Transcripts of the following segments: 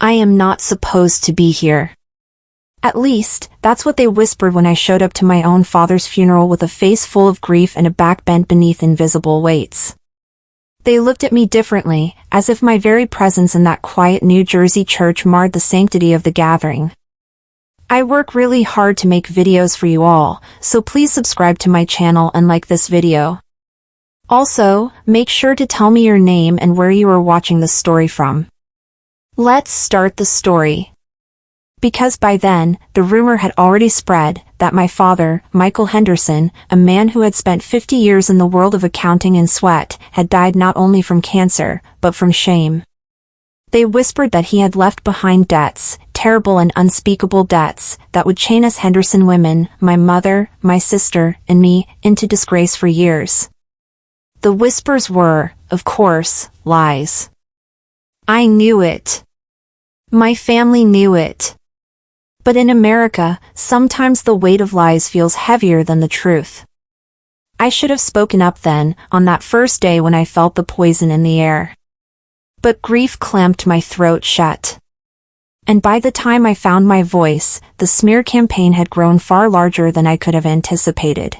I am not supposed to be here. At least, that's what they whispered when I showed up to my own father's funeral with a face full of grief and a back bent beneath invisible weights. They looked at me differently, as if my very presence in that quiet New Jersey church marred the sanctity of the gathering. I work really hard to make videos for you all, so please subscribe to my channel and like this video. Also, make sure to tell me your name and where you are watching this story from. Let's start the story. Because by then, the rumor had already spread that my father, Michael Henderson, a man who had spent 50 years in the world of accounting and sweat, had died not only from cancer, but from shame. They whispered that he had left behind debts, terrible and unspeakable debts, that would chain us Henderson women, my mother, my sister, and me, into disgrace for years. The whispers were, of course, lies. I knew it. My family knew it. But in America, sometimes the weight of lies feels heavier than the truth. I should have spoken up then, on that first day when I felt the poison in the air. But grief clamped my throat shut. And by the time I found my voice, the smear campaign had grown far larger than I could have anticipated.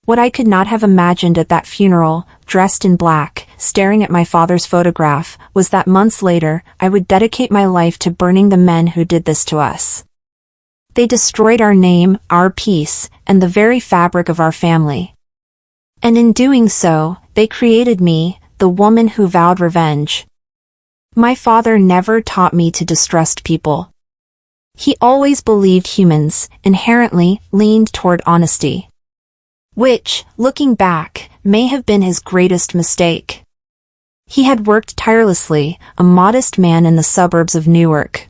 What I could not have imagined at that funeral, dressed in black, staring at my father's photograph, was that months later, I would dedicate my life to burning the men who did this to us. They destroyed our name, our peace, and the very fabric of our family. And in doing so, they created me, the woman who vowed revenge. My father never taught me to distrust people. He always believed humans, inherently, leaned toward honesty. Which, looking back, may have been his greatest mistake. He had worked tirelessly, a modest man in the suburbs of Newark.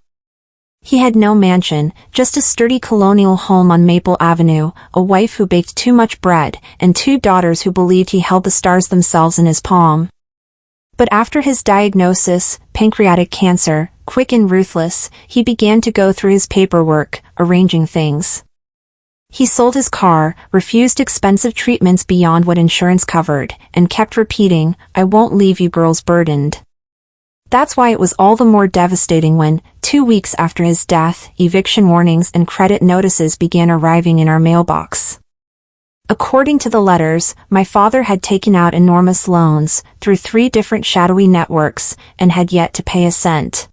He had no mansion, just a sturdy colonial home on Maple Avenue, a wife who baked too much bread, and 2 daughters who believed he held the stars themselves in his palm. But after his diagnosis, pancreatic cancer, quick and ruthless, he began to go through his paperwork, arranging things. He sold his car, refused expensive treatments beyond what insurance covered, and kept repeating, "I won't leave you girls burdened." That's why it was all the more devastating when, 2 weeks after his death, eviction warnings and credit notices began arriving in our mailbox. According to the letters, my father had taken out enormous loans, through 3 different shadowy networks, and had yet to pay a cent.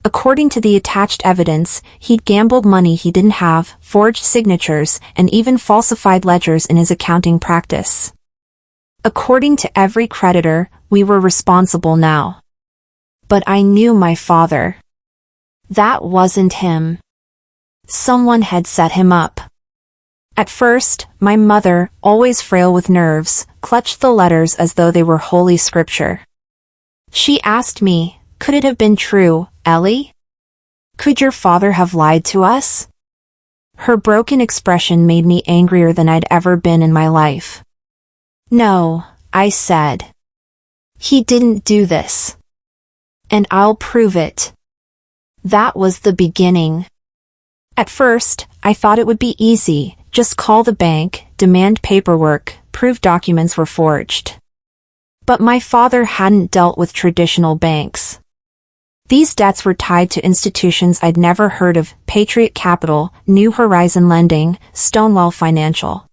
According to the attached evidence, he'd gambled money he didn't have, forged signatures, and even falsified ledgers in his accounting practice. According to every creditor, we were responsible now. But I knew my father. That wasn't him. Someone had set him up. At first, my mother, always frail with nerves, clutched the letters as though they were holy scripture. She asked me, "Could it have been true, Ellie? Could your father have lied to us?" Her broken expression made me angrier than I'd ever been in my life. "No," I said. "He didn't do this. And I'll prove it." That was the beginning. At first, I thought it would be easy, just call the bank, demand paperwork, prove documents were forged. But my father hadn't dealt with traditional banks. These debts were tied to institutions I'd never heard of: Patriot Capital, New Horizon Lending, Stonewall Financial.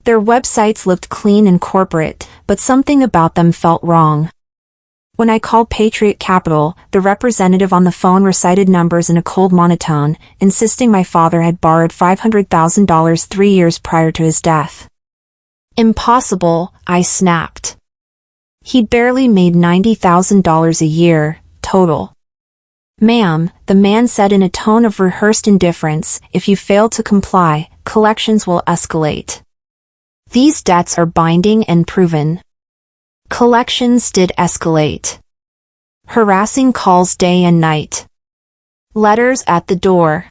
Their websites looked clean and corporate, but something about them felt wrong. When I called Patriot Capital, the representative on the phone recited numbers in a cold monotone, insisting my father had borrowed $500,000 3 years prior to his death. Impossible, I snapped. He'd barely made $90,000 a year, total. "Ma'am," the man said in a tone of rehearsed indifference, "if you fail to comply, collections will escalate. These debts are binding and proven." Collections did escalate. Harassing calls day and night. Letters at the door.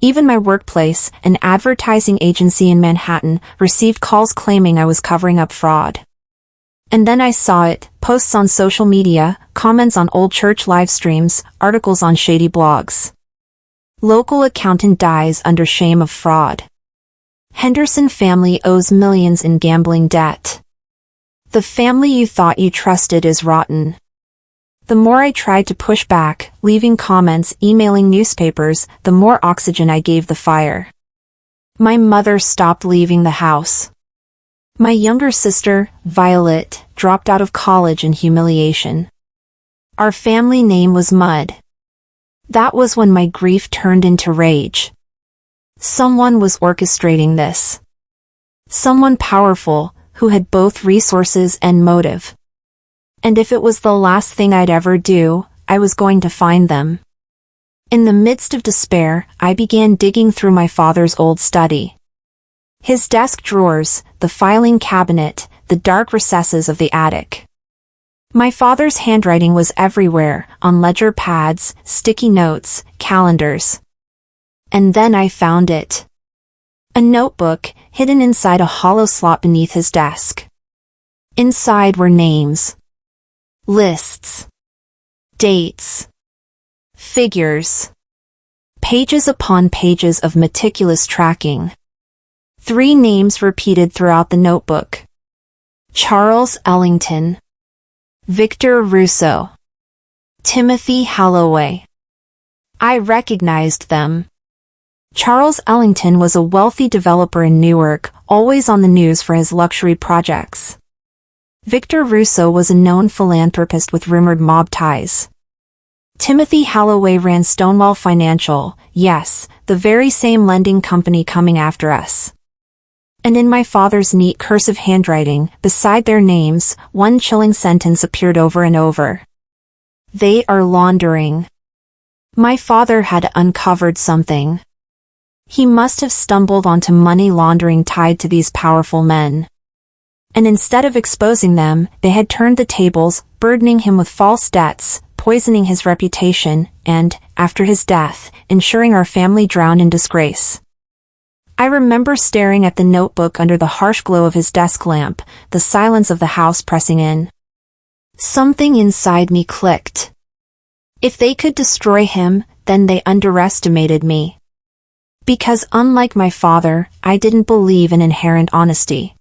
Even my workplace, an advertising agency in Manhattan, received calls claiming I was covering up fraud. And then I saw it, posts on social media, comments on old church live streams, articles on shady blogs. Local accountant dies under shame of fraud. Henderson family owes millions in gambling debt. The family you thought you trusted is rotten. The more I tried to push back, leaving comments, emailing newspapers, the more oxygen I gave the fire. My mother stopped leaving the house. My younger sister, Violet, dropped out of college in humiliation. Our family name was Mud. That was when my grief turned into rage. Someone was orchestrating this. Someone powerful, who had both resources and motive. And if it was the last thing I'd ever do, I was going to find them. In the midst of despair, I began digging through my father's old study. His desk drawers, the filing cabinet, the dark recesses of the attic. My father's handwriting was everywhere, on ledger pads, sticky notes, calendars. And then I found it. A notebook, hidden inside a hollow slot beneath his desk. Inside were names. Lists. Dates. Figures. Pages upon pages of meticulous tracking. 3 names repeated throughout the notebook. Charles Ellington. Victor Russo. Timothy Holloway. I recognized them. Charles Ellington was a wealthy developer in Newark, always on the news for his luxury projects. Victor Russo was a known philanthropist with rumored mob ties. Timothy Holloway ran Stonewall Financial, yes, the very same lending company coming after us. And in my father's neat cursive handwriting, beside their names, one chilling sentence appeared over and over. They are laundering. My father had uncovered something. He must have stumbled onto money laundering tied to these powerful men. And instead of exposing them, they had turned the tables, burdening him with false debts, poisoning his reputation, and, after his death, ensuring our family drowned in disgrace. I remember staring at the notebook under the harsh glow of his desk lamp, the silence of the house pressing in. Something inside me clicked. If they could destroy him, then they underestimated me. Because unlike my father, I didn't believe in inherent honesty.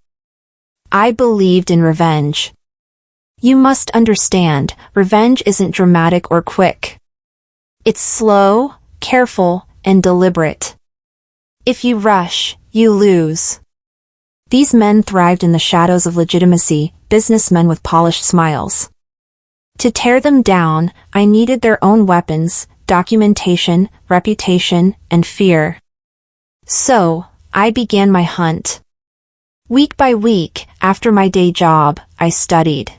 I believed in revenge. You must understand, revenge isn't dramatic or quick. It's slow, careful, and deliberate. If you rush, you lose. These men thrived in the shadows of legitimacy, businessmen with polished smiles. To tear them down, I needed their own weapons, documentation, reputation, and fear. So, I began my hunt. Week by week, after my day job, I studied.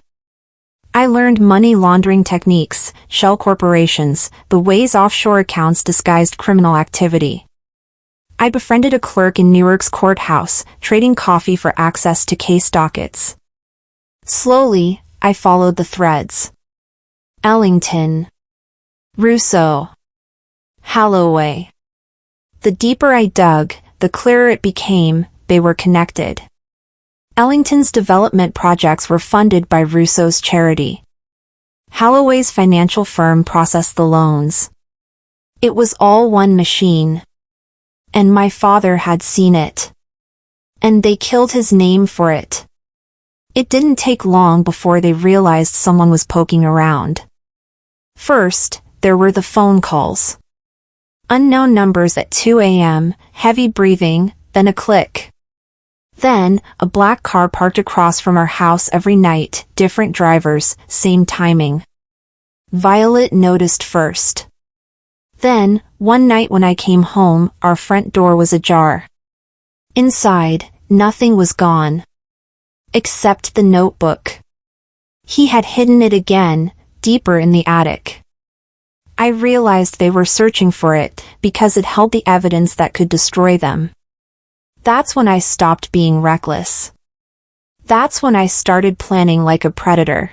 I learned money laundering techniques, shell corporations, the ways offshore accounts disguised criminal activity. I befriended a clerk in Newark's courthouse, trading coffee for access to case dockets. Slowly, I followed the threads. Ellington. Russo. Holloway. The deeper I dug, the clearer it became, they were connected. Ellington's development projects were funded by Russo's charity. Holloway's financial firm processed the loans. It was all one machine. And my father had seen it. And they killed his name for it. It didn't take long before they realized someone was poking around. First, there were the phone calls. Unknown numbers at 2 a.m., heavy breathing, then a click. Then, a black car parked across from our house every night, different drivers, same timing. Violet noticed first. Then, one night when I came home, our front door was ajar. Inside, nothing was gone. Except the notebook. He had hidden it again, deeper in the attic. I realized they were searching for it, because it held the evidence that could destroy them. That's when I stopped being reckless. That's when I started planning like a predator.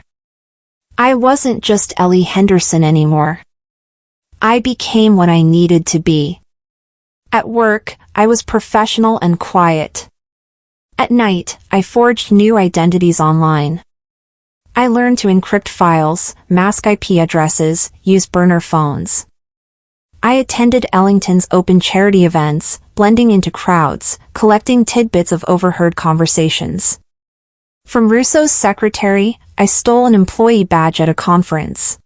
I wasn't just Ellie Henderson anymore. I became what I needed to be. At work, I was professional and quiet. At night, I forged new identities online. I learned to encrypt files, mask IP addresses, use burner phones. I attended Ellington's open charity events, blending into crowds, collecting tidbits of overheard conversations. From Russo's secretary, I stole an employee badge at a conference.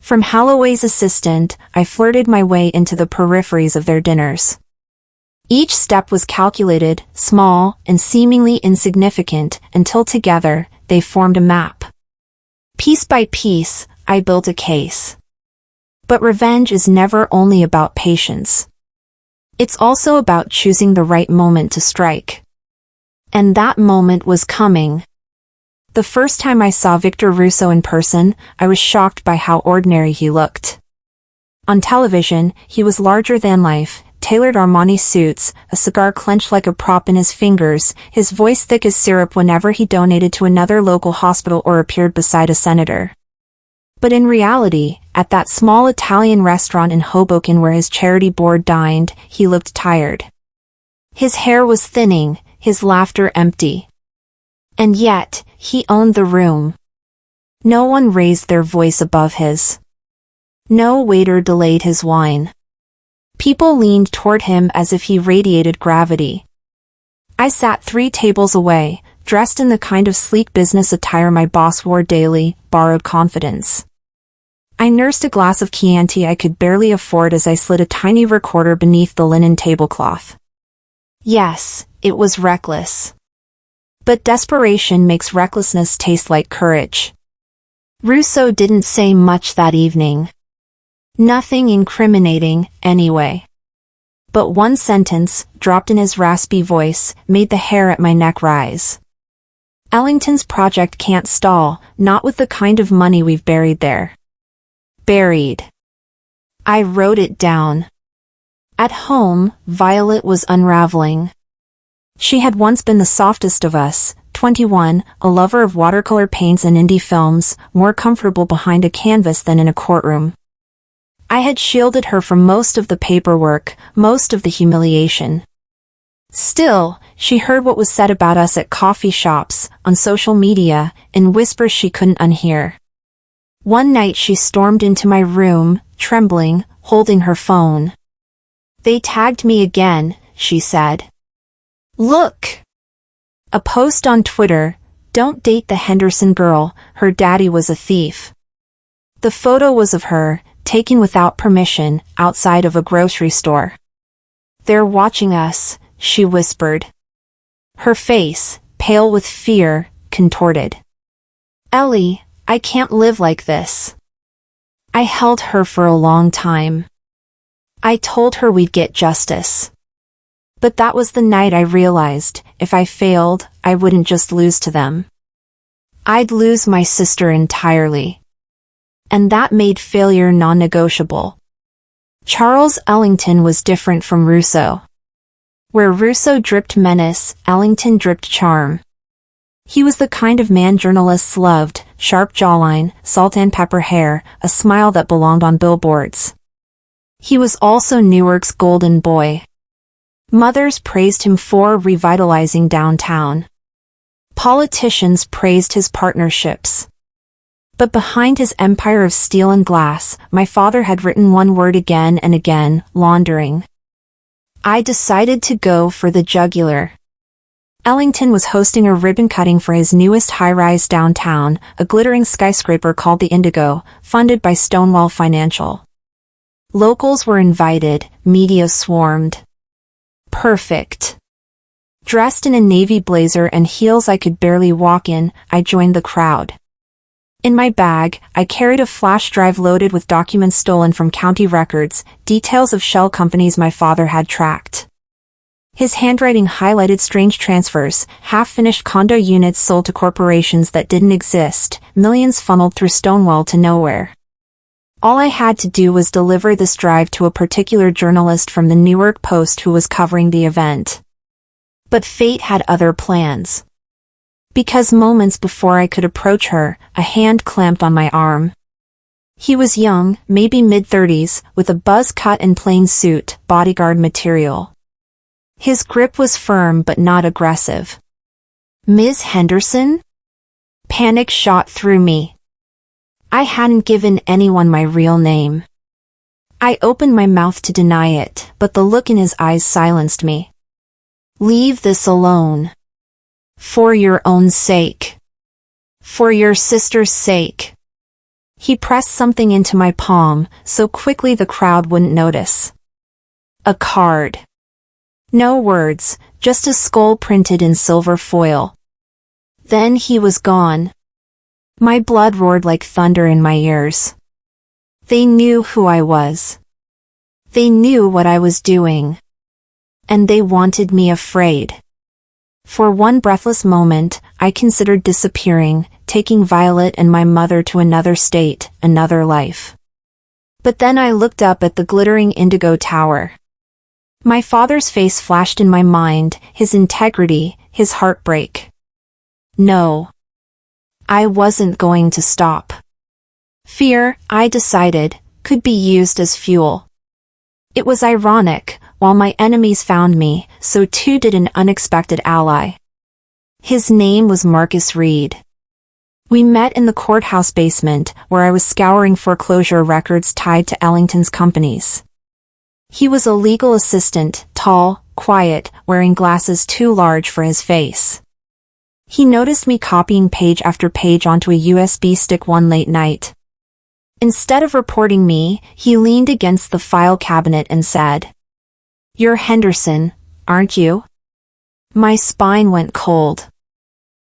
From Holloway's assistant, I flirted my way into the peripheries of their dinners. Each step was calculated, small, and seemingly insignificant, until together, they formed a map. Piece by piece, I built a case. But revenge is never only about patience. It's also about choosing the right moment to strike. And that moment was coming. The first time I saw Victor Russo in person, I was shocked by how ordinary he looked. On television, he was larger than life, tailored Armani suits, a cigar clenched like a prop in his fingers, his voice thick as syrup whenever he donated to another local hospital or appeared beside a senator. But in reality, at that small Italian restaurant in Hoboken where his charity board dined, he looked tired. His hair was thinning, his laughter empty. And yet, he owned the room. No one raised their voice above his. No waiter delayed his wine. People leaned toward him as if he radiated gravity. I sat 3 tables away, dressed in the kind of sleek business attire my boss wore daily, borrowed confidence. I nursed a glass of Chianti I could barely afford as I slid a tiny recorder beneath the linen tablecloth. Yes, it was reckless. But desperation makes recklessness taste like courage. Russo didn't say much that evening. Nothing incriminating, anyway. But one sentence, dropped in his raspy voice, made the hair at my neck rise. Ellington's project can't stall, not with the kind of money we've buried there. Buried. I wrote it down. At home, Violet was unraveling. She had once been the softest of us, 21, a lover of watercolor paints and indie films, more comfortable behind a canvas than in a courtroom. I had shielded her from most of the paperwork, most of the humiliation. Still, she heard what was said about us at coffee shops, on social media, in whispers she couldn't unhear. One night she stormed into my room, trembling, holding her phone. "They tagged me again," she said. "Look!" A post on Twitter, "Don't date the Henderson girl, her daddy was a thief." The photo was of her, taken without permission, outside of a grocery store. "They're watching us," she whispered. Her face, pale with fear, contorted. "Ellie, I can't live like this." I held her for a long time. I told her we'd get justice. But that was the night I realized, if I failed, I wouldn't just lose to them. I'd lose my sister entirely. And that made failure non-negotiable. Charles Ellington was different from Russo. Where Russo dripped menace, Ellington dripped charm. He was the kind of man journalists loved, sharp jawline, salt and pepper hair, a smile that belonged on billboards. He was also Newark's golden boy. Mothers praised him for revitalizing downtown. Politicians praised his partnerships. But behind his empire of steel and glass, my father had written one word again and again, laundering. I decided to go for the jugular. Ellington was hosting a ribbon cutting for his newest high-rise downtown, a glittering skyscraper called the Indigo, funded by Stonewall Financial. Locals were invited, media swarmed. Perfect. Dressed in a navy blazer and heels I could barely walk in, I joined the crowd. In my bag, I carried a flash drive loaded with documents stolen from county records, details of shell companies my father had tracked. His handwriting highlighted strange transfers, half-finished condo units sold to corporations that didn't exist, millions funneled through Stonewall to nowhere. All I had to do was deliver this drive to a particular journalist from the Newark Post who was covering the event. But fate had other plans. Because moments before I could approach her, a hand clamped on my arm. He was young, maybe mid-30s, with a buzz cut and plain suit, bodyguard material. His grip was firm but not aggressive. "Ms. Henderson?" Panic shot through me. I hadn't given anyone my real name. I opened my mouth to deny it, but the look in his eyes silenced me. "Leave this alone. For your own sake. For your sister's sake." He pressed something into my palm, so quickly the crowd wouldn't notice. A card. No words, just a skull printed in silver foil. Then he was gone. My blood roared like thunder in my ears. They knew who I was. They knew what I was doing. And they wanted me afraid. For one breathless moment, I considered disappearing, taking Violet and my mother to another state, another life. But then I looked up at the glittering indigo tower. My father's face flashed in my mind, his integrity, his heartbreak. No. I wasn't going to stop. Fear, I decided, could be used as fuel. It was ironic, while my enemies found me, so too did an unexpected ally. His name was Marcus Reed. We met in the courthouse basement, where I was scouring foreclosure records tied to Ellington's companies. He was a legal assistant, tall, quiet, wearing glasses too large for his face. He noticed me copying page after page onto a USB stick one late night. Instead of reporting me, he leaned against the file cabinet and said, "You're Henderson, aren't you?" My spine went cold.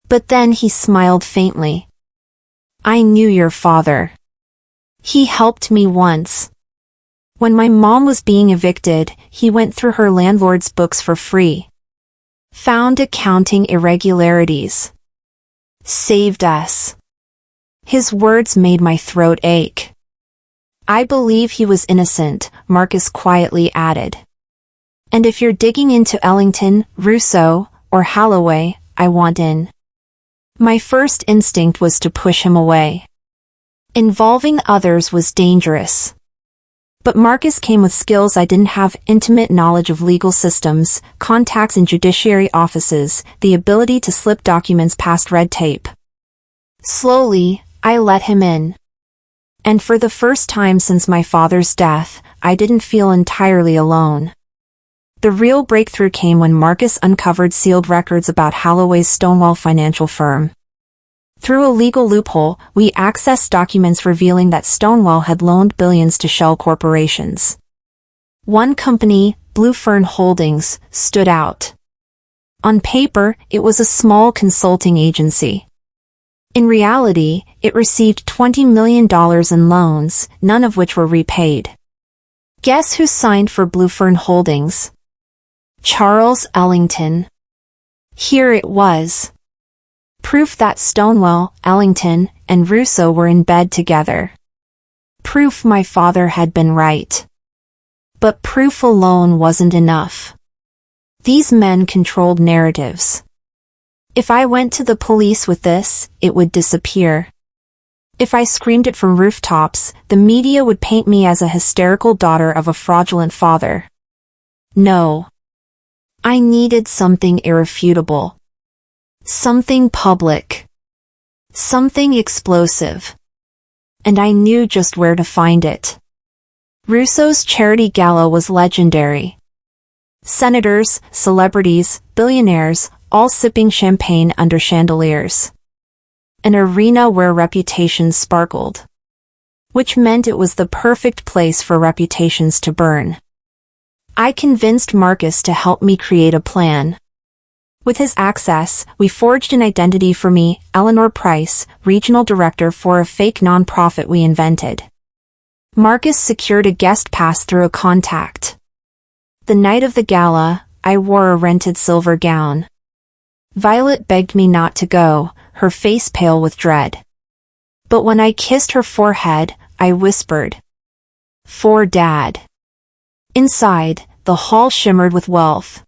But then he smiled faintly. "I knew your father. He helped me once. When my mom was being evicted, he went through her landlord's books for free. Found accounting irregularities. Saved us." His words made my throat ache. "I believe he was innocent," Marcus quietly added. "And if you're digging into Ellington, Russo, or Holloway, I want in." My first instinct was to push him away. Involving others was dangerous. But Marcus came with skills I didn't have: intimate knowledge of legal systems, contacts in judiciary offices, the ability to slip documents past red tape. Slowly, I let him in. And for the first time since my father's death, I didn't feel entirely alone. The real breakthrough came when Marcus uncovered sealed records about Holloway's Stonewall financial firm. Through a legal loophole, we accessed documents revealing that Stonewall had loaned billions to shell corporations. One company, Blue Fern Holdings, stood out. On paper, it was a small consulting agency. In reality, it received $20 million in loans, none of which were repaid. Guess who signed for Blue Fern Holdings? Charles Ellington. Here it was. Proof that Stonewall, Ellington, and Russo were in bed together. Proof my father had been right. But proof alone wasn't enough. These men controlled narratives. If I went to the police with this, it would disappear. If I screamed it from rooftops, the media would paint me as a hysterical daughter of a fraudulent father. No. I needed something irrefutable. Something public. Something explosive. And I knew just where to find it. Russo's charity gala was legendary. Senators, celebrities, billionaires, all sipping champagne under chandeliers. An arena where reputations sparkled. Which meant it was the perfect place for reputations to burn. I convinced Marcus to help me create a plan. With his access, we forged an identity for me, Eleanor Price, regional director for a fake nonprofit we invented. Marcus secured a guest pass through a contact. The night of the gala, I wore a rented silver gown. Violet begged me not to go, her face pale with dread. But when I kissed her forehead, I whispered, "For Dad." Inside, the hall shimmered with wealth.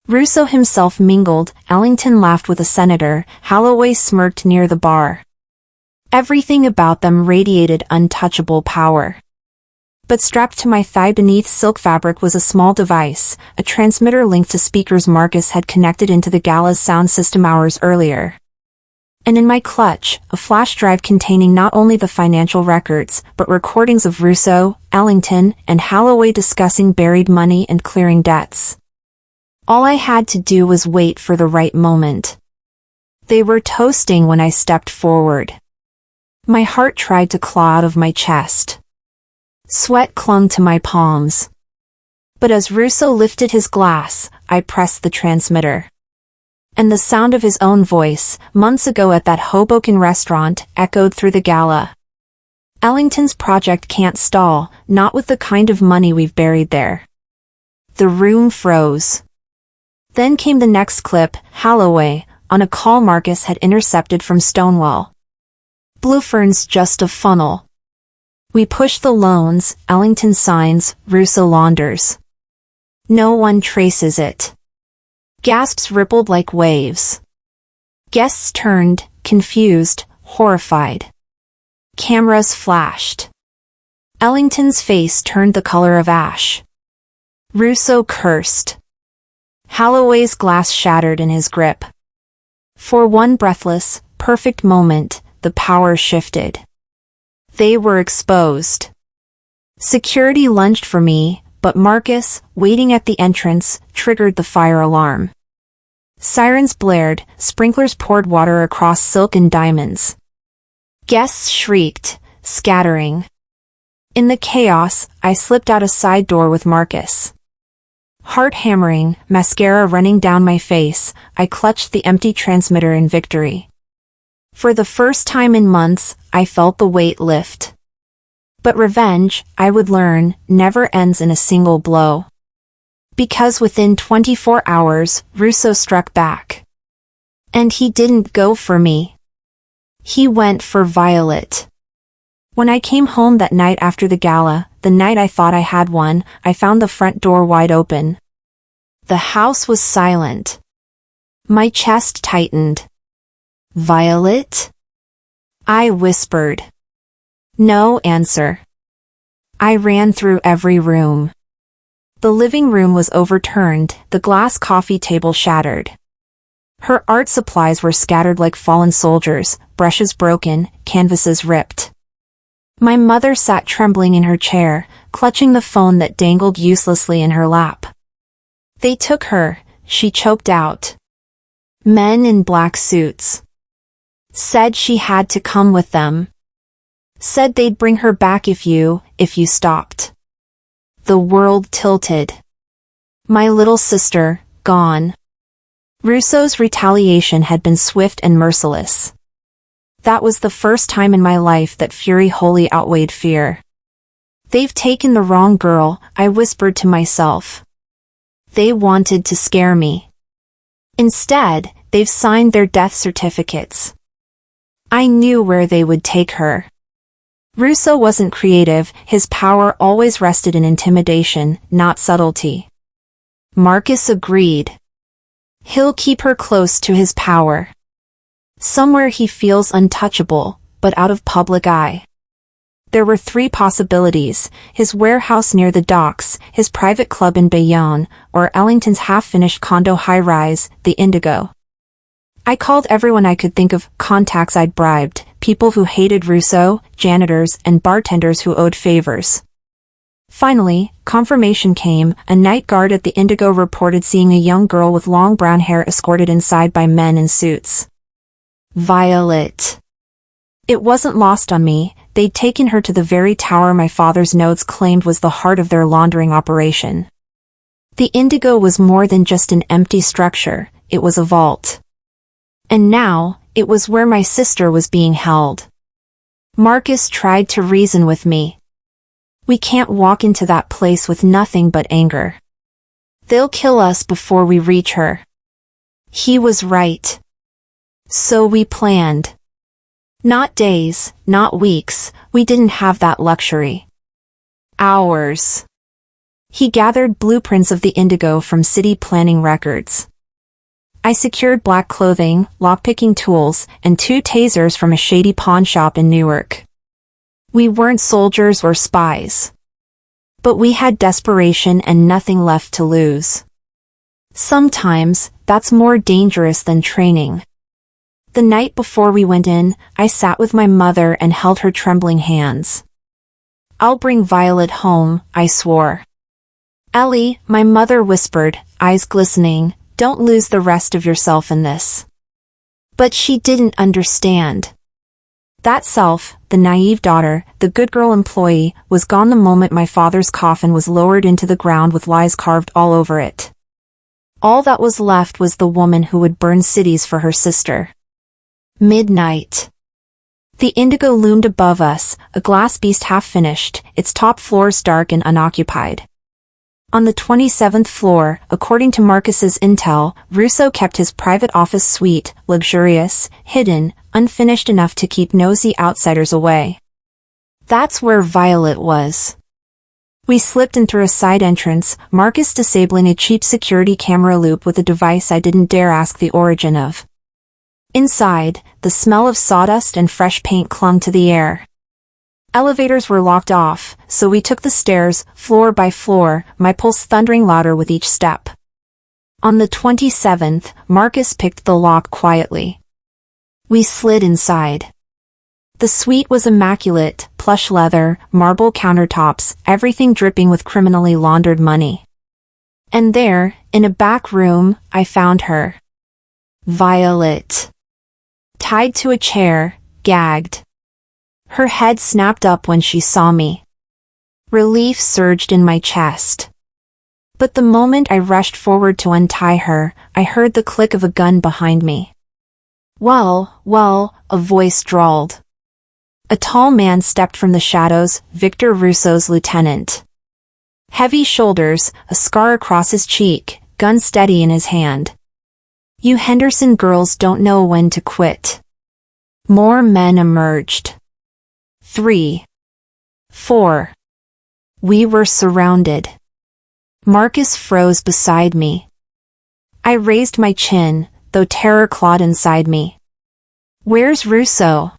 Russo himself mingled, Ellington laughed with a senator, Holloway smirked near the bar. Everything about them radiated untouchable power. But strapped to my thigh beneath silk fabric was a small device, a transmitter linked to speakers Marcus had connected into the gala's sound system hours earlier. And in my clutch, a flash drive containing not only the financial records, but recordings of Russo, Ellington, and Holloway discussing buried money and clearing debts. All I had to do was wait for the right moment. They were toasting when I stepped forward. My heart tried to claw out of my chest. Sweat clung to my palms. But as Russo lifted his glass, I pressed the transmitter. And the sound of his own voice, months ago at that Hoboken restaurant, echoed through the gala. Ellington's project can't stall, not with the kind of money we've buried there. The room froze. Then came the next clip, Holloway, on a call Marcus had intercepted from Stonewall. Bluefern's just a funnel. We push the loans, Ellington signs, Russo launders. No one traces it. Gasps rippled like waves. Guests turned, confused, horrified. Cameras flashed. Ellington's face turned the color of ash. Russo cursed. Holloway's glass shattered in his grip. For one breathless, perfect moment, the power shifted. They were exposed. Security lunged for me, but Marcus, waiting at the entrance, triggered the fire alarm. Sirens blared, sprinklers poured water across silk and diamonds. Guests shrieked, scattering. In the chaos, I slipped out a side door with Marcus. Heart hammering, mascara running down my face, I clutched the empty transmitter in victory. For the first time in months, I felt the weight lift. But revenge, I would learn, never ends in a single blow. Because within 24 hours, Russo struck back. And he didn't go for me. He went for Violet. When I came home that night after the gala, the night I thought I had won, I found the front door wide open. The house was silent. My chest tightened. Violet? I whispered. No answer. I ran through every room. The living room was overturned, the glass coffee table shattered. Her art supplies were scattered like fallen soldiers, brushes broken, canvases ripped. My mother sat trembling in her chair, clutching the phone that dangled uselessly in her lap. They took her, she choked out. Men in black suits. Said she had to come with them. Said they'd bring her back if you stopped. The world tilted. My little sister, gone. Russo's retaliation had been swift and merciless. That was the first time in my life that fury wholly outweighed fear. They've taken the wrong girl, I whispered to myself. They wanted to scare me. Instead, they've signed their death certificates. I knew where they would take her. Russo wasn't creative, his power always rested in intimidation, not subtlety. Marcus agreed. He'll keep her close to his power. Somewhere he feels untouchable, but out of public eye. There were 3 possibilities: his warehouse near the docks, his private club in Bayonne, or Ellington's half-finished condo high-rise, the Indigo. I called everyone I could think of, contacts I'd bribed, people who hated Russo, janitors, and bartenders who owed favors. Finally, confirmation came. A night guard at the Indigo reported seeing a young girl with long brown hair escorted inside by men in suits. Violet. It wasn't lost on me, they'd taken her to the very tower my father's notes claimed was the heart of their laundering operation. The Indigo was more than just an empty structure, it was a vault. And now, it was where my sister was being held. Marcus tried to reason with me. We can't walk into that place with nothing but anger. They'll kill us before we reach her. He was right. So we planned. Not days, not weeks, we didn't have that luxury. Hours. He gathered blueprints of the Indigo from city planning records. I secured black clothing, lockpicking tools, and 2 tasers from a shady pawn shop in Newark. We weren't soldiers or spies. But we had desperation and nothing left to lose. Sometimes, that's more dangerous than training. The night before we went in, I sat with my mother and held her trembling hands. I'll bring Violet home, I swore. Ellie, my mother whispered, eyes glistening, don't lose the rest of yourself in this. But she didn't understand. That self, the naive daughter, the good girl employee, was gone the moment my father's coffin was lowered into the ground with lies carved all over it. All that was left was the woman who would burn cities for her sister. Midnight. The indigo loomed above us, a glass beast half-finished, its top floors dark and unoccupied. On the 27th floor, according to Marcus's intel, Russo kept his private office suite, luxurious, hidden, unfinished enough to keep nosy outsiders away. That's where Violet was. We slipped in through a side entrance, Marcus disabling a cheap security camera loop with a device I didn't dare ask the origin of. Inside, the smell of sawdust and fresh paint clung to the air. Elevators were locked off, so we took the stairs, floor by floor, my pulse thundering louder with each step. On the 27th, Marcus picked the lock quietly. We slid inside. The suite was immaculate, plush leather, marble countertops, everything dripping with criminally laundered money. And there, in a back room, I found her. Violet. Tied to a chair, gagged. Her head snapped up when she saw me. Relief surged in my chest. But the moment I rushed forward to untie her, I heard the click of a gun behind me. Well, a voice drawled. A tall man stepped from the shadows, Victor Russo's lieutenant. Heavy shoulders, a scar across his cheek, gun steady in his hand. You Henderson girls don't know when to quit. More men emerged. 3. 4. We were surrounded. Marcus froze beside me. I raised my chin, though terror clawed inside me. Where's Russo?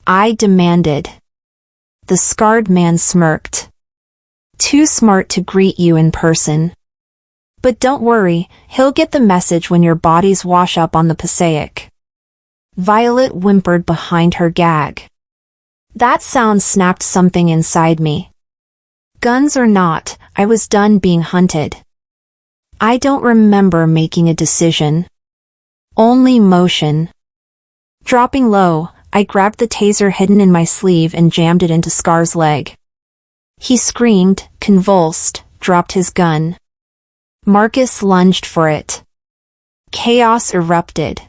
I demanded. The scarred man smirked. Too smart to greet you in person. But don't worry, he'll get the message when your bodies wash up on the Passaic. Violet whimpered behind her gag. That sound snapped something inside me. Guns or not, I was done being hunted. I don't remember making a decision. Only motion. Dropping low, I grabbed the taser hidden in my sleeve and jammed it into Scar's leg. He screamed, convulsed, dropped his gun. Marcus lunged for it. Chaos erupted.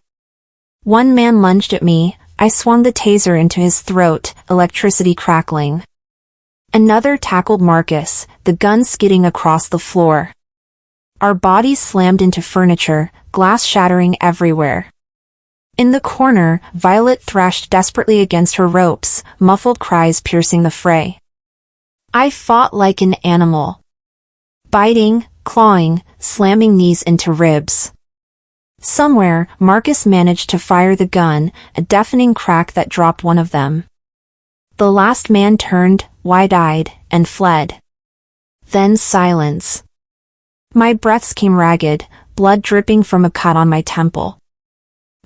One man lunged at me, I swung the taser into his throat, electricity crackling. Another tackled Marcus, the gun skidding across the floor. Our bodies slammed into furniture, glass shattering everywhere. In the corner, Violet thrashed desperately against her ropes, muffled cries piercing the fray. I fought like an animal. Biting, clawing, slamming knees into ribs. Somewhere, Marcus managed to fire the gun, a deafening crack that dropped one of them. The last man turned, wide-eyed, and fled. Then silence. My breaths came ragged, blood dripping from a cut on my temple.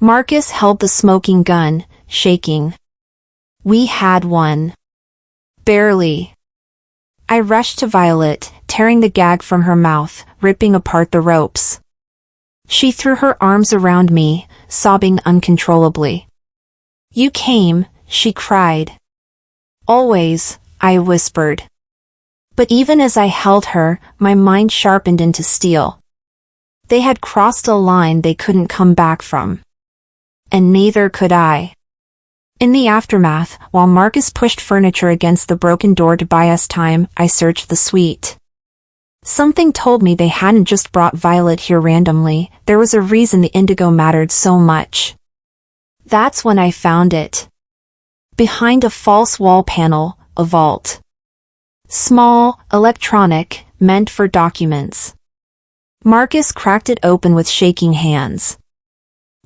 Marcus held the smoking gun, shaking. We had won. Barely. I rushed to Violet, tearing the gag from her mouth, ripping apart the ropes. She threw her arms around me, sobbing uncontrollably. You came, she cried. Always, I whispered. But even as I held her, my mind sharpened into steel. They had crossed a line they couldn't come back from. And neither could I. In the aftermath, while Marcus pushed furniture against the broken door to buy us time, I searched the suite. Something told me they hadn't just brought Violet here randomly, there was a reason the indigo mattered so much. That's when I found it. Behind a false wall panel, a vault. Small, electronic, meant for documents. Marcus cracked it open with shaking hands.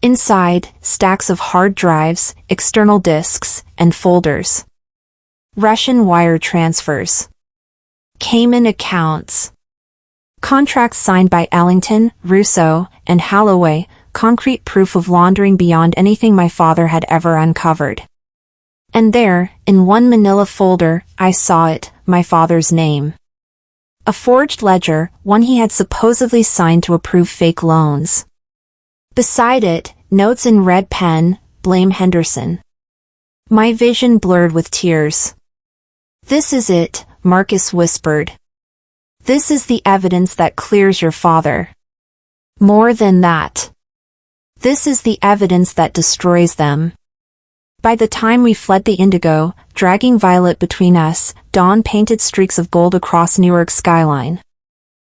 Inside, stacks of hard drives, external disks, and folders. Russian wire transfers. Cayman accounts. Contracts signed by Ellington, Russo, and Holloway, concrete proof of laundering beyond anything my father had ever uncovered. And there, in one manila folder, I saw it, my father's name. A forged ledger, one he had supposedly signed to approve fake loans. Beside it, notes in red pen, blame Henderson. My vision blurred with tears. "This is it," Marcus whispered. "This is the evidence that clears your father. More than that. This is the evidence that destroys them." By the time we fled the Indigo, dragging Violet between us, dawn painted streaks of gold across Newark's skyline.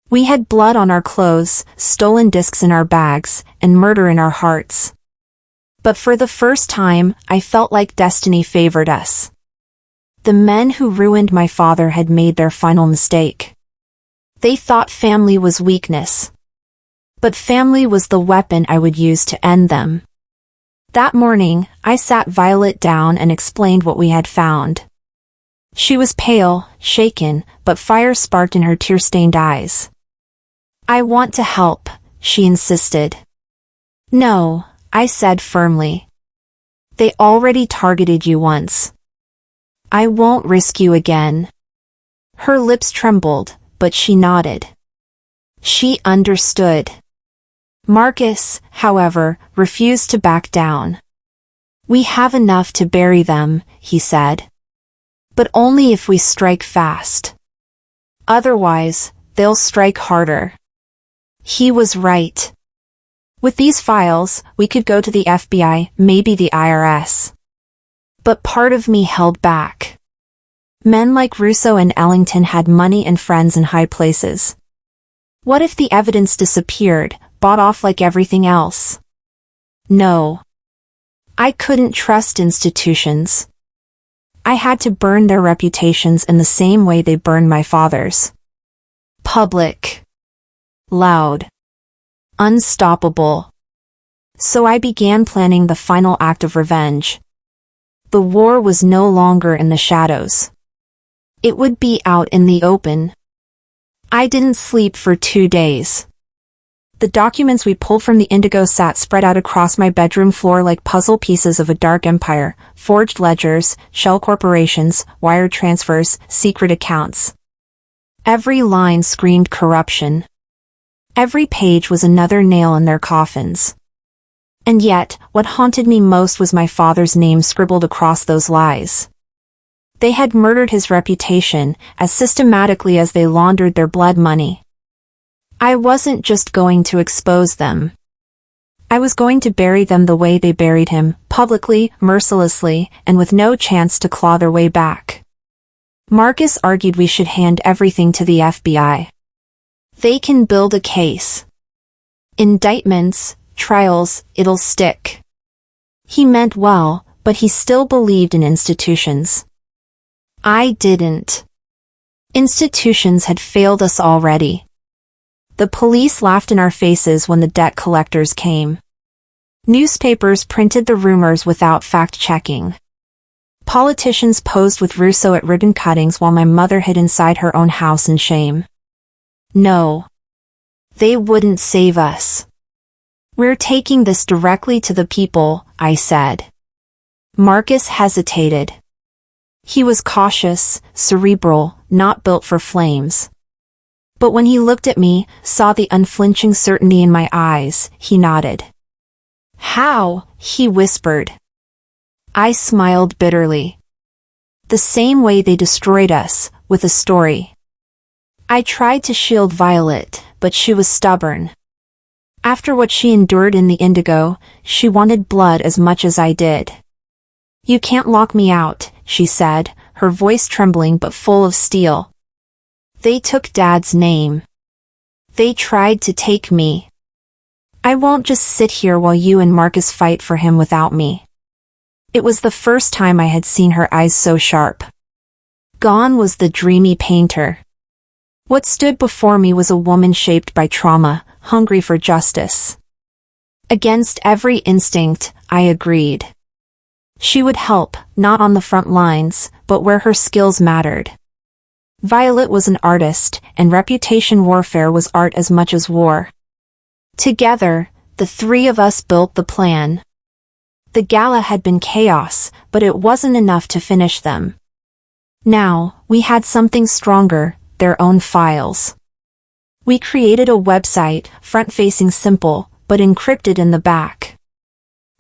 We had blood on our clothes, stolen discs in our bags, and murder in our hearts. But for the first time, I felt like destiny favored us. The men who ruined my father had made their final mistake. They thought family was weakness. But family was the weapon I would use to end them. That morning, I sat Violet down and explained what we had found. She was pale, shaken, but fire sparked in her tear-stained eyes. "I want to help," she insisted. "No," I said firmly. "They already targeted you once. I won't risk you again." Her lips trembled, but she nodded. She understood. Marcus, however, refused to back down. "We have enough to bury them," he said. "But only if we strike fast. Otherwise, they'll strike harder." He was right. With these files, we could go to the FBI, maybe the IRS. But part of me held back. Men like Russo and Ellington had money and friends in high places. What if the evidence disappeared, bought off like everything else? No. I couldn't trust institutions. I had to burn their reputations in the same way they burned my father's. Public. Loud. Unstoppable. So I began planning the final act of revenge. The war was no longer in the shadows. It would be out in the open. I didn't sleep for 2 days. The documents we pulled from the Indigo sat spread out across my bedroom floor like puzzle pieces of a dark empire, forged ledgers, shell corporations, wire transfers, secret accounts. Every line screamed corruption. Every page was another nail in their coffins. And yet, what haunted me most was my father's name scribbled across those lies. They had murdered his reputation as systematically as they laundered their blood money. I wasn't just going to expose them. I was going to bury them the way they buried him, publicly, mercilessly, and with no chance to claw their way back. Marcus argued we should hand everything to the FBI. They can build a case. Indictments, trials, it'll stick. He meant well, but he still believed in institutions. I didn't. Institutions had failed us already. The police laughed in our faces when the debt collectors came. Newspapers printed the rumors without fact-checking. Politicians posed with Russo at ribbon cuttings while my mother hid inside her own house in shame. No. They wouldn't save us. "We're taking this directly to the people," I said. Marcus hesitated. He was cautious, cerebral, not built for flames. But when he looked at me, saw the unflinching certainty in my eyes, he nodded. "How?" he whispered. I smiled bitterly. "The same way they destroyed us, with a story." I tried to shield Violet, but she was stubborn. After what she endured in the Indigo, she wanted blood as much as I did. "You can't lock me out," she said, her voice trembling but full of steel. "They took Dad's name. They tried to take me. I won't just sit here while you and Marcus fight for him without me." It was the first time I had seen her eyes so sharp. Gone was the dreamy painter. What stood before me was a woman shaped by trauma, hungry for justice. Against every instinct, I agreed. She would help, not on the front lines, but where her skills mattered. Violet was an artist, and reputation warfare was art as much as war. Together, the three of us built the plan. The gala had been chaos, but it wasn't enough to finish them. Now, we had something stronger, their own files. We created a website, front-facing simple, but encrypted in the back.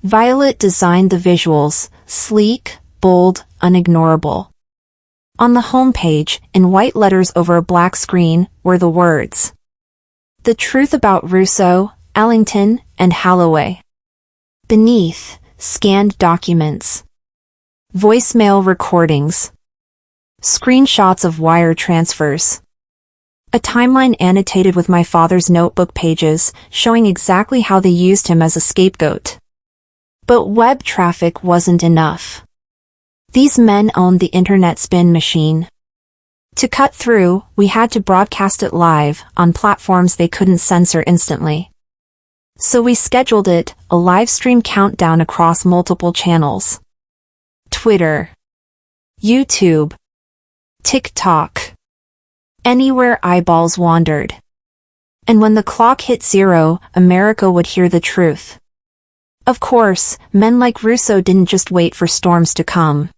Violet designed the visuals, sleek, bold, unignorable. On the homepage, in white letters over a black screen, were the words, "The truth about Russo, Ellington, and Holloway." Beneath, scanned documents, voicemail recordings, screenshots of wire transfers, a timeline annotated with my father's notebook pages, showing exactly how they used him as a scapegoat. But web traffic wasn't enough. These men owned the internet spin machine. To cut through, we had to broadcast it live, on platforms they couldn't censor instantly. So we scheduled it, a live stream countdown across multiple channels. Twitter, YouTube, TikTok. Anywhere eyeballs wandered. And when the clock hit 0, America would hear the truth. Of course, men like Russo didn't just wait for storms to come.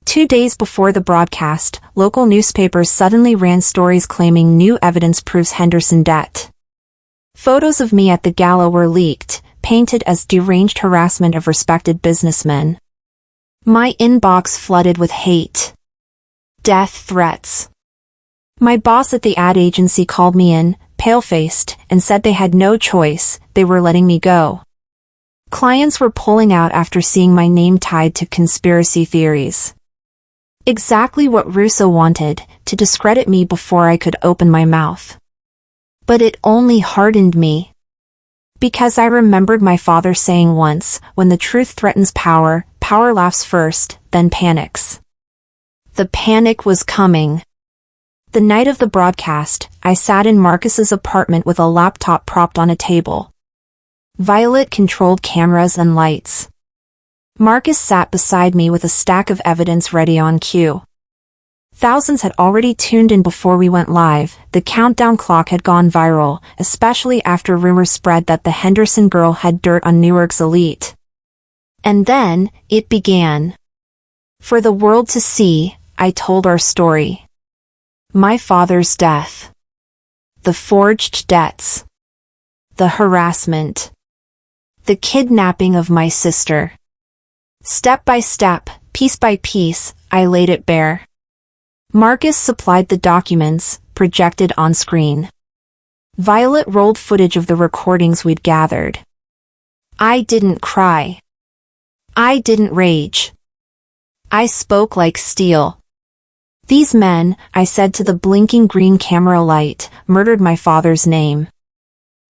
2 days before the broadcast, local newspapers suddenly ran stories claiming new evidence proves Henderson debt. Photos of me at the gala were leaked, painted as deranged harassment of respected businessmen. My inbox flooded with hate. Death threats. My boss at the ad agency called me in, pale-faced, and said they had no choice, they were letting me go. Clients were pulling out after seeing my name tied to conspiracy theories. Exactly what Russo wanted, to discredit me before I could open my mouth. But it only hardened me. Because I remembered my father saying once, when the truth threatens power, power laughs first, then panics. The panic was coming. The night of the broadcast, I sat in Marcus's apartment with a laptop propped on a table. Violet controlled cameras and lights. Marcus sat beside me with a stack of evidence ready on cue. Thousands had already tuned in before we went live. The countdown clock had gone viral, especially after rumors spread that the Henderson girl had dirt on Newark's elite. And then, it began. For the world to see, I told our story. My father's death. The forged debts. The harassment. The kidnapping of my sister. Step by step, piece by piece, I laid it bare. Marcus supplied the documents, projected on screen. Violet rolled footage of the recordings we'd gathered. I didn't cry. I didn't rage. I spoke like steel. These men, I said to the blinking green camera light, murdered my father's name.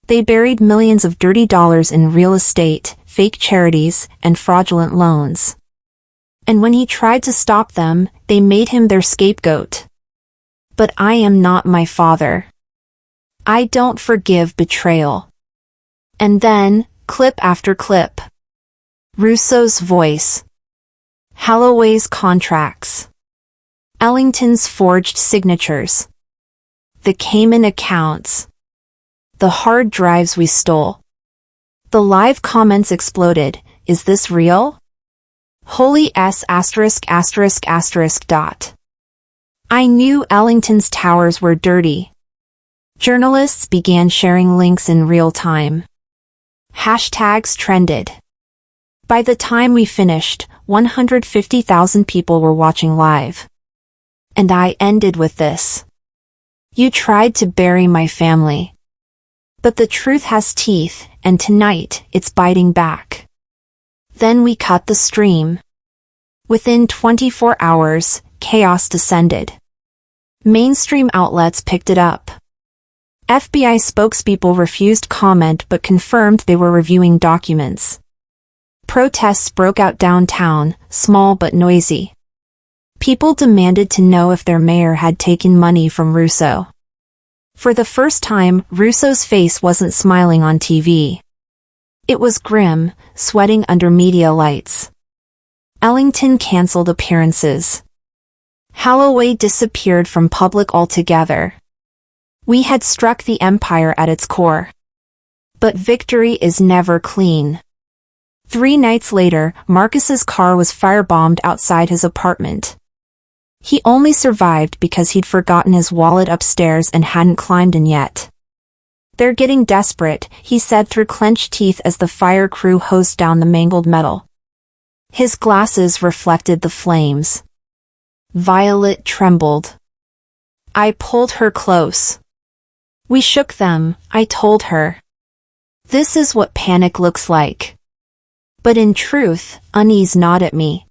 They buried millions of dirty dollars in real estate, fake charities, and fraudulent loans. And when he tried to stop them, they made him their scapegoat. But I am not my father. I don't forgive betrayal. And then, clip after clip. Russo's voice. Holloway's contracts. Ellington's forged signatures. The Cayman accounts. The hard drives we stole. The live comments exploded. Is this real? Holy S******. I knew Ellington's towers were dirty. Journalists began sharing links in real time. Hashtags trended. By the time we finished, 150,000 people were watching live. And I ended with this. You tried to bury my family. But the truth has teeth, and tonight, it's biting back. Then we cut the stream. Within 24 hours, chaos descended. Mainstream outlets picked it up. FBI spokespeople refused comment but confirmed they were reviewing documents. Protests broke out downtown, small but noisy. People demanded to know if their mayor had taken money from Russo. For the first time, Russo's face wasn't smiling on TV. It was grim, sweating under media lights. Ellington canceled appearances. Holloway disappeared from public altogether. We had struck the empire at its core. But victory is never clean. 3 nights later, Marcus's car was firebombed outside his apartment. He only survived because he'd forgotten his wallet upstairs and hadn't climbed in yet. They're getting desperate, he said through clenched teeth as the fire crew hosed down the mangled metal. His glasses reflected the flames. Violet trembled. I pulled her close. We shook them, I told her. This is what panic looks like. But in truth, unease gnawed at me.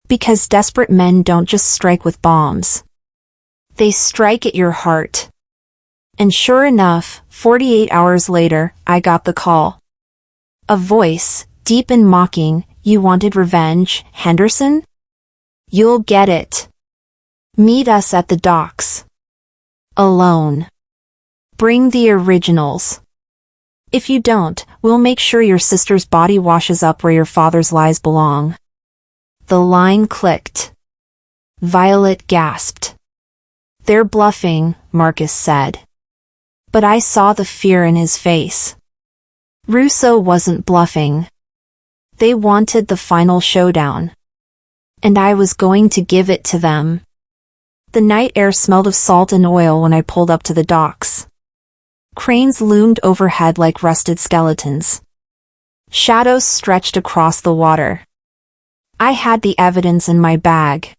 Because desperate men don't just strike with bombs. They strike at your heart. And sure enough, 48 hours later, I got the call. A voice, deep and mocking, "You wanted revenge, Henderson? You'll get it. Meet us at the docks. Alone. Bring the originals. If you don't, we'll make sure your sister's body washes up where your father's lies belong." The line clicked. Violet gasped. "They're bluffing," Marcus said. But I saw the fear in his face. Russo wasn't bluffing. They wanted the final showdown. And I was going to give it to them. The night air smelled of salt and oil when I pulled up to the docks. Cranes loomed overhead like rusted skeletons. Shadows stretched across the water. I had the evidence in my bag.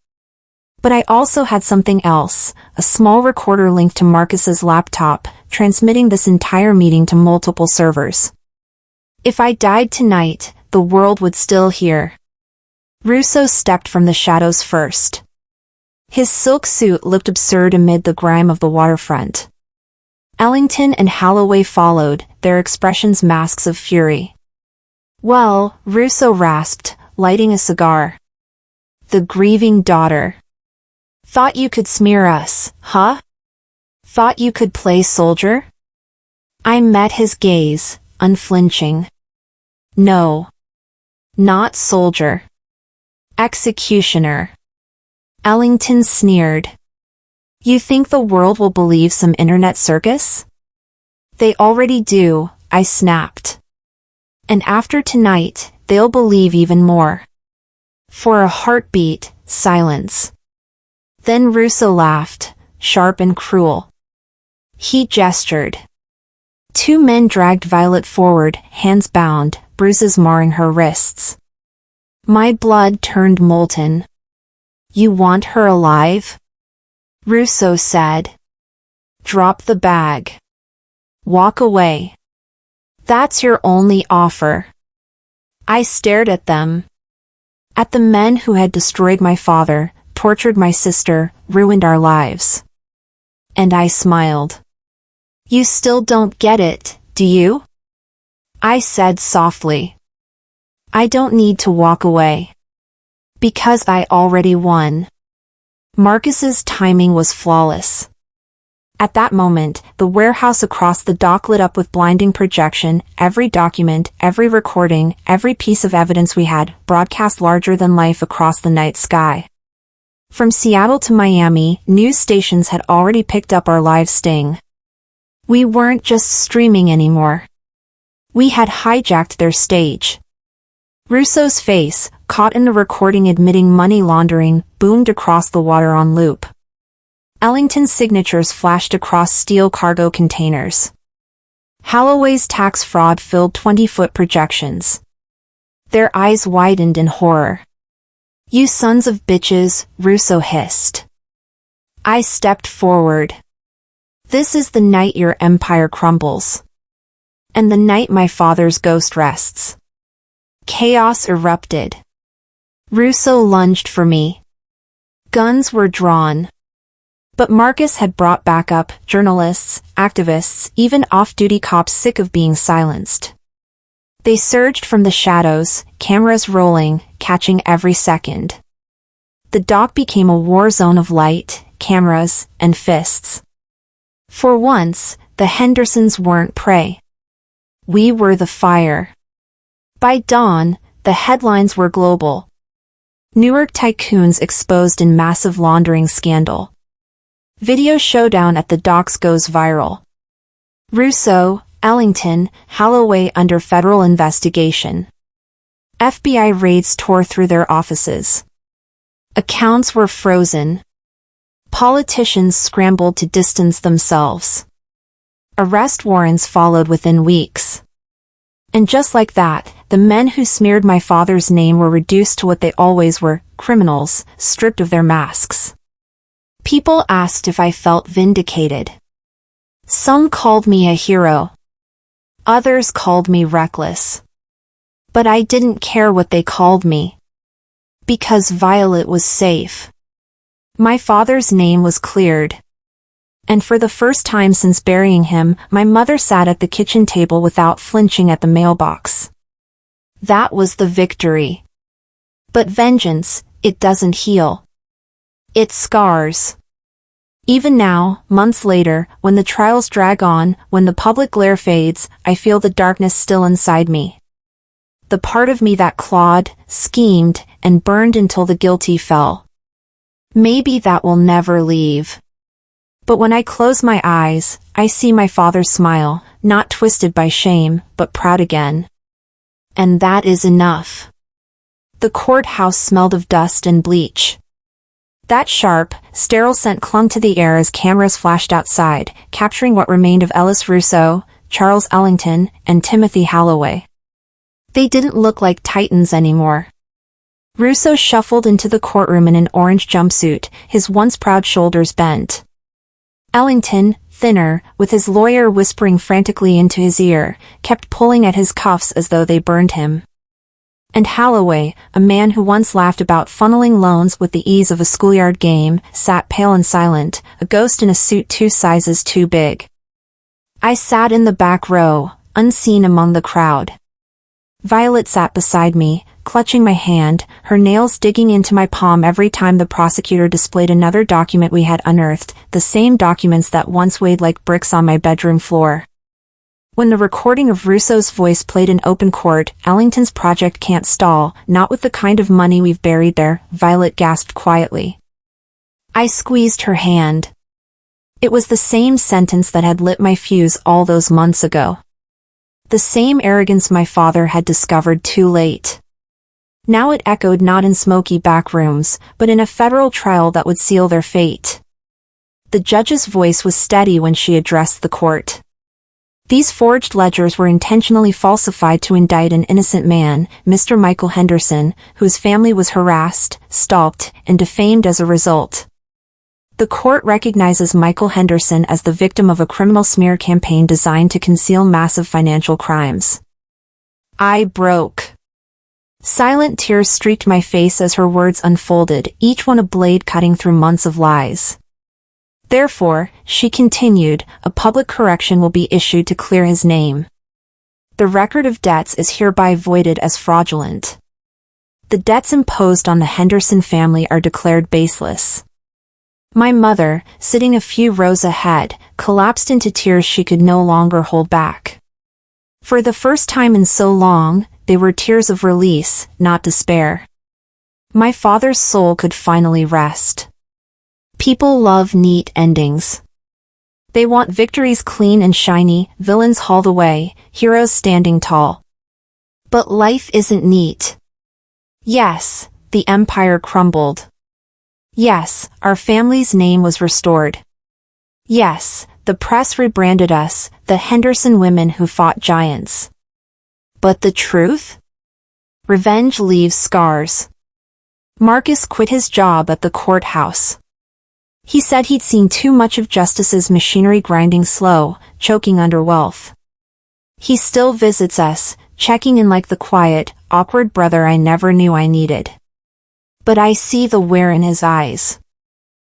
But I also had something else, a small recorder linked to Marcus's laptop, transmitting this entire meeting to multiple servers. If I died tonight, the world would still hear. Russo stepped from the shadows first. His silk suit looked absurd amid the grime of the waterfront. Ellington and Holloway followed, their expressions masks of fury. "Well," Russo rasped, lighting a cigar. "The grieving daughter. Thought you could smear us, huh? Thought you could play soldier?" I met his gaze, unflinching. "No. Not soldier. Executioner." Ellington sneered. "You think the world will believe some internet circus?" "They already do," I snapped. "And after tonight, they'll believe even more." For a heartbeat, silence. Then Russo laughed, sharp and cruel. He gestured. Two men dragged Violet forward, hands bound, bruises marring her wrists. My blood turned molten. "You want her alive?" Russo said. "Drop the bag. Walk away. That's your only offer." I stared at them. At the men who had destroyed my father, tortured my sister, ruined our lives. And I smiled. "You still don't get it, do you?" I said softly. "I don't need to walk away. Because I already won." Marcus's timing was flawless. At that moment, the warehouse across the dock lit up with blinding projection, every document, every recording, every piece of evidence we had, broadcast larger than life across the night sky. From Seattle to Miami, news stations had already picked up our live sting. We weren't just streaming anymore. We had hijacked their stage. Russo's face, caught in the recording admitting money laundering, boomed across the water on loop. Ellington's signatures flashed across steel cargo containers. Holloway's tax fraud filled 20-foot projections. Their eyes widened in horror. "You sons of bitches," Russo hissed. I stepped forward. "This is the night your empire crumbles. And the night my father's ghost rests." Chaos erupted. Russo lunged for me. Guns were drawn. But Marcus had brought backup, journalists, activists, even off-duty cops sick of being silenced. They surged from the shadows, cameras rolling, catching every second. The dock became a war zone of light, cameras, and fists. For once, the Hendersons weren't prey. We were the fire. By dawn, the headlines were global. Newark tycoons exposed in massive laundering scandal. Video showdown at the docks goes viral. Russo, Ellington, Holloway under federal investigation. FBI raids tore through their offices. Accounts were frozen. Politicians scrambled to distance themselves. Arrest warrants followed within weeks. And just like that, the men who smeared my father's name were reduced to what they always were, criminals, stripped of their masks. People asked if I felt vindicated. Some called me a hero. Others called me reckless. But I didn't care what they called me. Because Violet was safe. My father's name was cleared. And for the first time since burying him, my mother sat at the kitchen table without flinching at the mailbox. That was the victory. But vengeance, it doesn't heal. It scars. Even now, months later, when the trials drag on, when the public glare fades, I feel the darkness still inside me. The part of me that clawed, schemed, and burned until the guilty fell. Maybe that will never leave. But when I close my eyes, I see my father's smile, not twisted by shame, but proud again. And that is enough. The courthouse smelled of dust and bleach. That sharp, sterile scent clung to the air as cameras flashed outside, capturing what remained of Ellis Russo, Charles Ellington, and Timothy Holloway. They didn't look like titans anymore. Russo shuffled into the courtroom in an orange jumpsuit, his once proud shoulders bent. Ellington, thinner, with his lawyer whispering frantically into his ear, kept pulling at his cuffs as though they burned him. And Holloway, a man who once laughed about funneling loans with the ease of a schoolyard game, sat pale and silent, a ghost in a suit 2 sizes too big. I sat in the back row, unseen among the crowd. Violet sat beside me, clutching my hand, her nails digging into my palm every time the prosecutor displayed another document we had unearthed, the same documents that once weighed like bricks on my bedroom floor. When the recording of Russo's voice played in open court, Ellington's project can't stall, not with the kind of money we've buried there, Violet gasped quietly. I squeezed her hand. It was the same sentence that had lit my fuse all those months ago. The same arrogance my father had discovered too late. Now it echoed not in smoky back rooms, but in a federal trial that would seal their fate. The judge's voice was steady when she addressed the court. These forged ledgers were intentionally falsified to indict an innocent man, Mr. Michael Henderson, whose family was harassed, stalked, and defamed as a result. The court recognizes Michael Henderson as the victim of a criminal smear campaign designed to conceal massive financial crimes. I broke. Silent tears streaked my face as her words unfolded, each one a blade cutting through months of lies. Therefore, she continued, a public correction will be issued to clear his name. The record of debts is hereby voided as fraudulent. The debts imposed on the Henderson family are declared baseless. My mother, sitting a few rows ahead, collapsed into tears she could no longer hold back. For the first time in so long, they were tears of release, not despair. My father's soul could finally rest. People love neat endings. They want victories clean and shiny, villains hauled away, heroes standing tall. But life isn't neat. Yes, the empire crumbled. Yes, our family's name was restored. Yes, the press rebranded us, the Henderson women who fought giants. But the truth? Revenge leaves scars. Marcus quit his job at the courthouse. He said he'd seen too much of justice's machinery grinding slow, choking under wealth. He still visits us, checking in like the quiet, awkward brother I never knew I needed. But I see the wear in his eyes.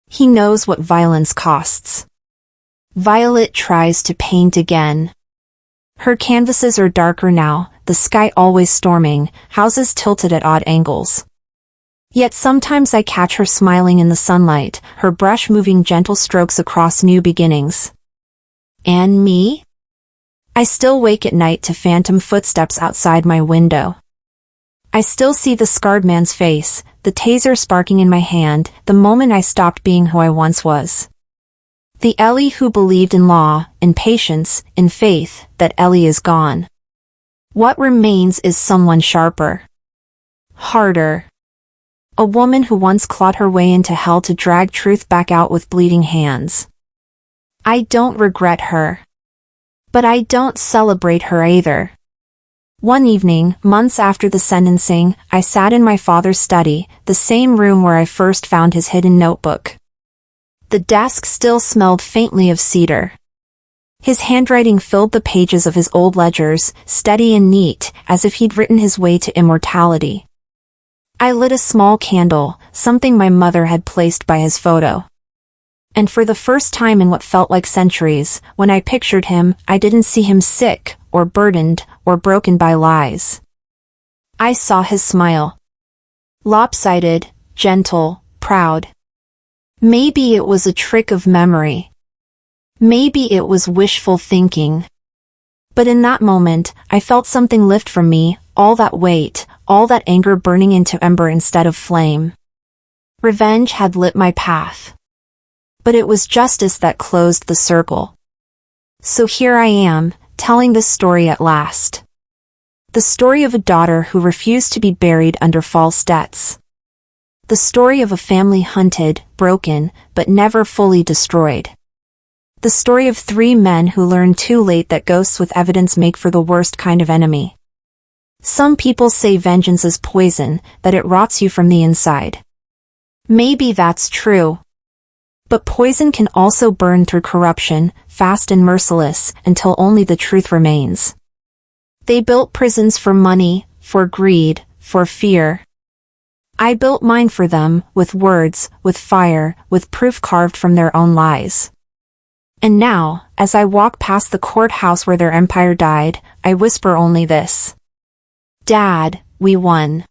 He knows what violence costs. Violet tries to paint again. Her canvases are darker now, the sky always storming, houses tilted at odd angles. Yet sometimes I catch her smiling in the sunlight, her brush moving gentle strokes across new beginnings. And me? I still wake at night to phantom footsteps outside my window. I still see the scarred man's face, the taser sparking in my hand, the moment I stopped being who I once was. The Ellie who believed in law, in patience, in faith, that Ellie is gone. What remains is someone sharper. Harder. A woman who once clawed her way into hell to drag truth back out with bleeding hands. I don't regret her. But I don't celebrate her either. One evening, months after the sentencing, I sat in my father's study, the same room where I first found his hidden notebook. The desk still smelled faintly of cedar. His handwriting filled the pages of his old ledgers, steady and neat, as if he'd written his way to immortality. I lit a small candle, something my mother had placed by his photo. And for the first time in what felt like centuries, when I pictured him, I didn't see him sick, or burdened, or broken by lies. I saw his smile. Lopsided, gentle, proud. Maybe it was a trick of memory. Maybe it was wishful thinking. But in that moment, I felt something lift from me, all that weight, all that anger burning into ember instead of flame. Revenge had lit my path. But it was justice that closed the circle. So here I am, telling this story at last. The story of a daughter who refused to be buried under false debts. The story of a family hunted, broken, but never fully destroyed. The story of 3 men who learned too late that ghosts with evidence make for the worst kind of enemy. Some people say vengeance is poison, that it rots you from the inside. Maybe that's true. But poison can also burn through corruption, fast and merciless, until only the truth remains. They built prisons for money, for greed, for fear. I built mine for them, with words, with fire, with proof carved from their own lies. And now, as I walk past the courthouse where their empire died, I whisper only this. Dad, we won.